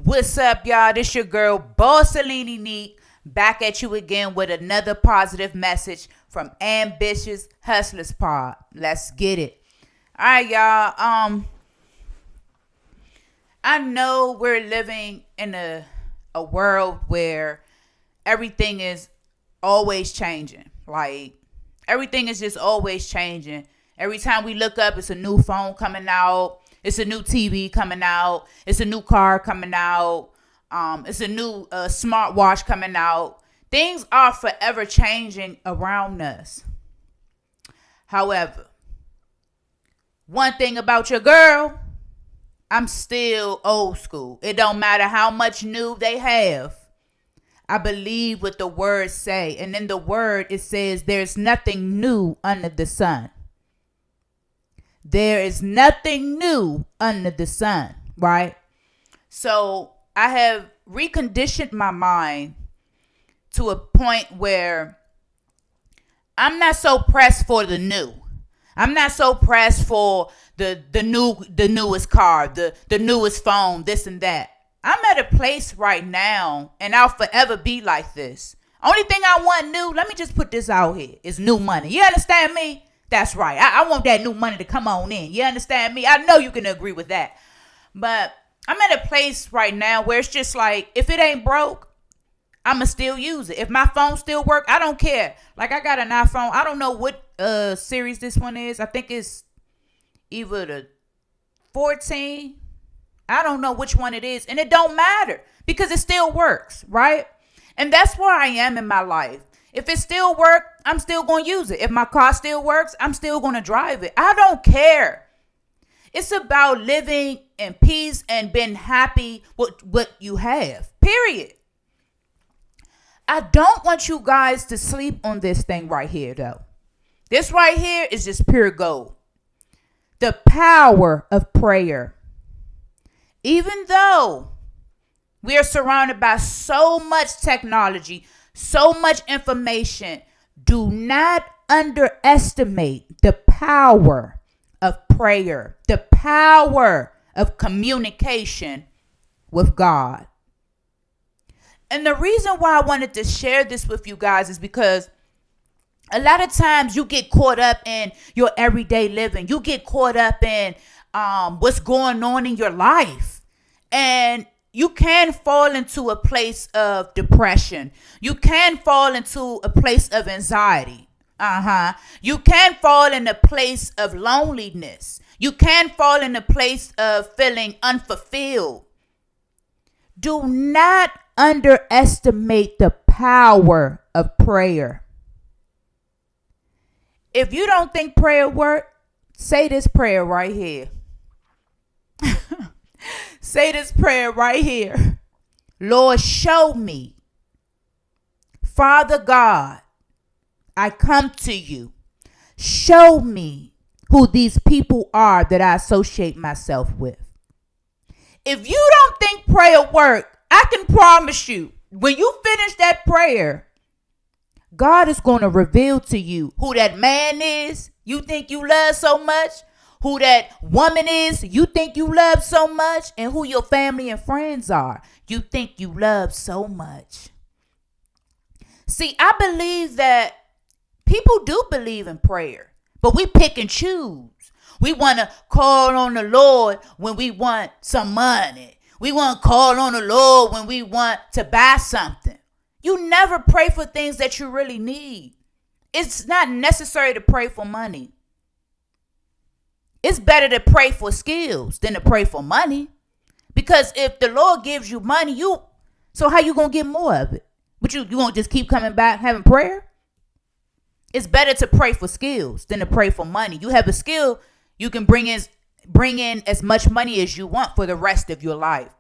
What's up, y'all? This your girl, Bossalini Neek, back at you again with another positive message from Ambitious Hustlers Pod. Let's get it. All right, y'all. I know we're living in a world where everything is always changing. Like, everything is just always changing. Every time we look up, it's a new phone coming out. It's a new TV coming out. It's a new car coming out. It's a new smartwatch coming out. Things are forever changing around us. However, one thing about your girl, I'm still old school. It don't matter how much new they have. I believe what the word say. And in the word, it says there's nothing new under the sun. There is nothing new under the sun, right? So I have reconditioned my mind to a point where I'm not so pressed for the new. I'm not so pressed for the newest car, the newest phone, this and that. I'm at a place right now, and I'll forever be like this. Only thing I want new, let me just put this out here, is new money. You understand me? That's right. I want that new money to come on in. You understand me? I know you can agree with that. But I'm at a place right now where it's just like, if it ain't broke, I'ma still use it. If my phone still work, I don't care. Like, I got an iPhone. I don't know what series this one is. I think it's either the 14. I don't know which one it is. And it don't matter because it still works, right? And that's where I am in my life. If it still works, I'm still going to use it. If my car still works, I'm still going to drive it. I don't care. It's about living in peace and being happy with what you have. Period. I don't want you guys to sleep on this thing right here, though. This right here is just pure gold. The power of prayer. Even though we are surrounded by so much technology, so much information, do not underestimate the power of prayer, the power of communication with God. And the reason why I wanted to share this with you guys is because a lot of times you get caught up in your everyday living. You get caught up in what's going on in your life. And you can fall into a place of depression. You can fall into a place of anxiety. You can fall in a place of loneliness. You can fall in a place of feeling unfulfilled. Do not underestimate the power of prayer. If you don't think prayer works, say this prayer right here. Say this prayer right here. Lord, show me. Father God, I come to you. Show me who these people are that I associate myself with. If you don't think prayer works, I can promise you, when you finish that prayer, God is going to reveal to you who that man is you think you love so much, who that woman is you think you love so much, and who your family and friends are you think you love so much. See, I believe that people do believe in prayer, but we pick and choose. We want to call on the Lord when we want some money. We want to call on the Lord when we want to buy something. You never pray for things that you really need. It's not necessary to pray for money. It's better to pray for skills than to pray for money. Because if the Lord gives you money, so how you going to get more of it? But you won't just keep coming back having prayer? It's better to pray for skills than to pray for money. You have a skill, you can bring in as much money as you want for the rest of your life.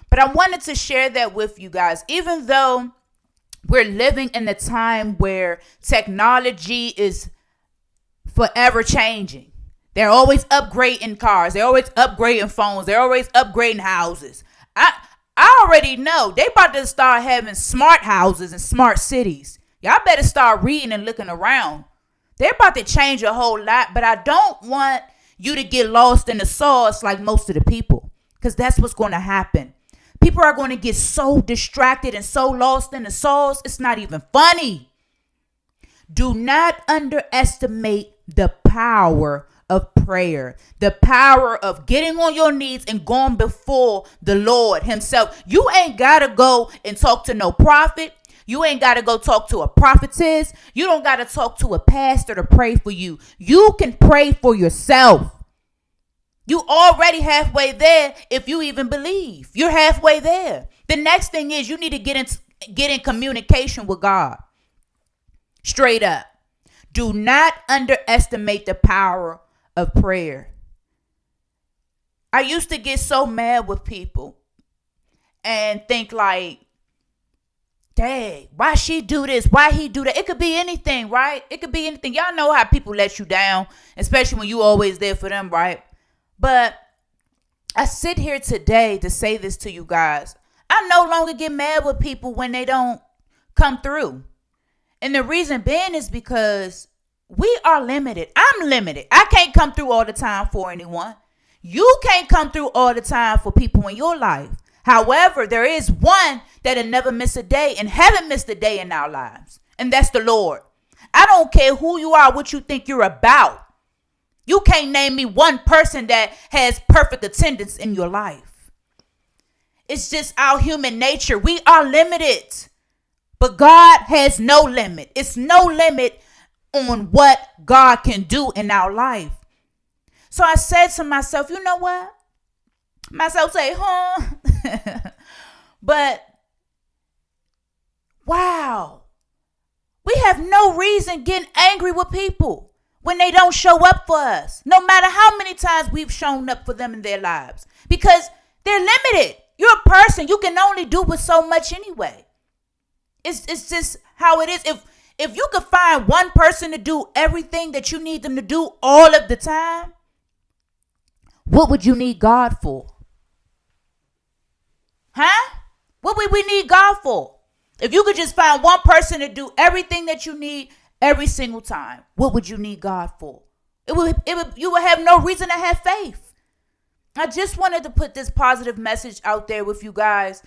But I wanted to share that with you guys. Even though we're living in a time where technology is forever changing. They're always upgrading cars. They're always upgrading phones. They're always upgrading houses. I already know they about to start having smart houses and smart cities. Y'all better start reading and looking around. They're about to change a whole lot, but I don't want you to get lost in the sauce like most of the people, because that's what's going to happen. People are going to get so distracted and so lost in the sauce. It's not even funny. Do not underestimate the power of prayer, the power of getting on your knees and going before the Lord himself. You ain't got to go and talk to no prophet. You ain't got to go talk to a prophetess. You don't got to talk to a pastor to pray for you. You can pray for yourself. You already halfway there if you even believe. You're halfway there. The next thing is you need to get in communication with God. Straight up. Do not underestimate the power of prayer. I used to get so mad with people and think like, dang, why she do this? Why he do that? It could be anything, right? It could be anything. Y'all know how people let you down, especially when you always there for them, right? But I sit here today to say this to you guys. I no longer get mad with people when they don't come through. And the reason being is because we are limited. I'm limited. I can't come through all the time for anyone. You can't come through all the time for people in your life. However, there is one that'll never miss a day and haven't missed a day in our lives. And that's the Lord. I don't care who you are, what you think you're about. You can't name me one person that has perfect attendance in your life. It's just our human nature. We are limited. But God has no limit. It's no limit on what God can do in our life. So I said to myself, you know what? Myself say, But wow, we have no reason getting angry with people when they don't show up for us, no matter how many times we've shown up for them in their lives, because they're limited. You're a person. You can only do with so much anyway. It's just how it is. If you could find one person to do everything that you need them to do all of the time, what would you need God for? Huh? What would we need God for? If you could just find one person to do everything that you need every single time, what would you need God for? You would have no reason to have faith. I just wanted to put this positive message out there with you guys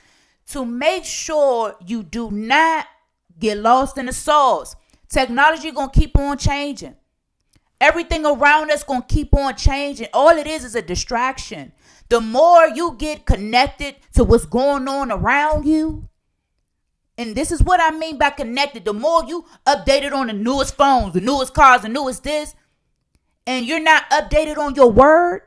to make sure you do not get lost in the sauce. Technology gonna keep on changing. Everything around us gonna keep on changing. All it is a distraction. The more you get connected to what's going on around you, and this is what I mean by connected, the more you updated on the newest phones, the newest cars, the newest this, and you're not updated on your word,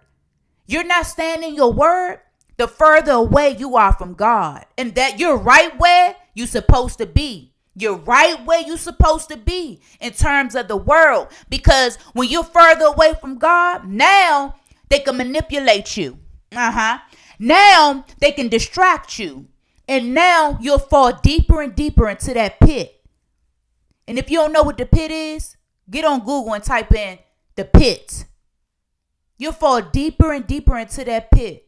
you're not standing your word, the further away you are from God. And that you're right where you're supposed to be. You're right where you're supposed to be in terms of the world. Because when you're further away from God, now they can manipulate you. Now they can distract you. And now you'll fall deeper and deeper into that pit. And if you don't know what the pit is, get on Google and type in the pit. You'll fall deeper and deeper into that pit.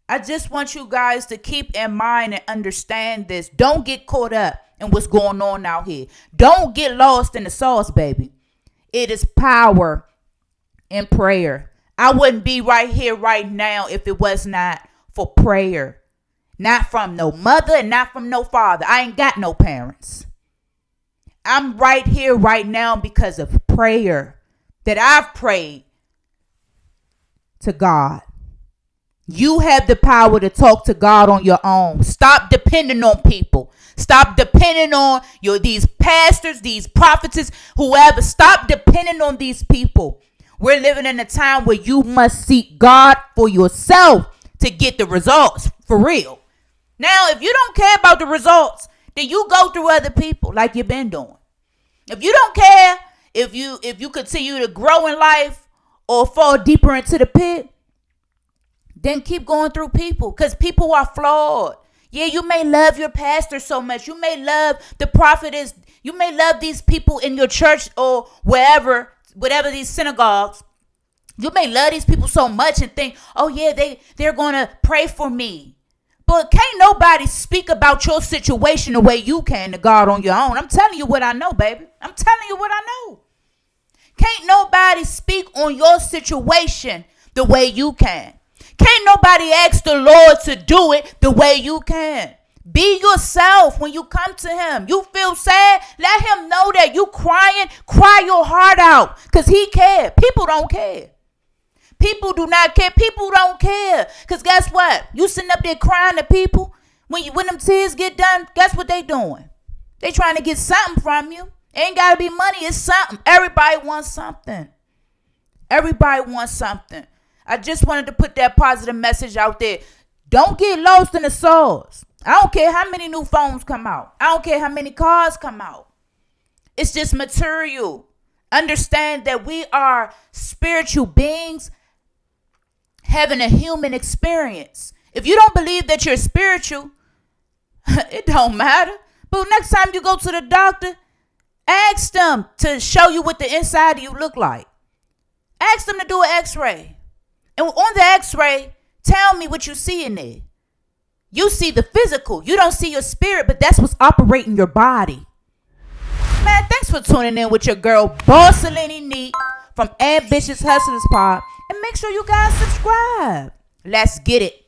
I just want you guys to keep in mind and understand this. Don't get caught up in what's going on out here. Don't get lost in the sauce, baby. It is power in prayer. I wouldn't be right here right now if it was not for prayer. Not from no mother and not from no father. I ain't got no parents. I'm right here right now because of prayer that I've prayed to God. You have the power to talk to God on your own. Stop depending on people. Stop depending on these pastors, these prophets, whoever. Stop depending on these people. We're living in a time where you must seek God for yourself to get the results for real. Now, if you don't care about the results, then you go through other people like you've been doing. If you don't care, if you continue to grow in life or fall deeper into the pit, then keep going through people, because people are flawed. Yeah, you may love your pastor so much. You may love the prophetess. You may love these people in your church or wherever, whatever these synagogues. You may love these people so much and think, oh yeah, they're going to pray for me. But can't nobody speak about your situation the way you can to God on your own. I'm telling you what I know, baby. I'm telling you what I know. Can't nobody speak on your situation the way you can. Can't nobody ask the Lord to do it the way you can. Be yourself when you come to him. You feel sad, let him know that you crying. Cry your heart out, because he cares. People don't care. People do not care. People don't care. Because guess what? You sitting up there crying to people. When them tears get done, guess what they doing? They trying to get something from you. It ain't got to be money. It's something. Everybody wants something. Everybody wants something. I just wanted to put that positive message out there. Don't get lost in the sauce. I don't care how many new phones come out. I don't care how many cars come out. It's just material. Understand that we are spiritual beings having a human experience. If you don't believe that you're spiritual, it don't matter. But next time you go to the doctor, ask them to show you what the inside of you look like. Ask them to do an x-ray. And on the x-ray, tell me what you see in there. You see the physical. You don't see your spirit, but that's what's operating your body. Man, thanks for tuning in with your girl, Bossalini Neat from Ambitious Hustlers Pod. And make sure you guys subscribe. Let's get it.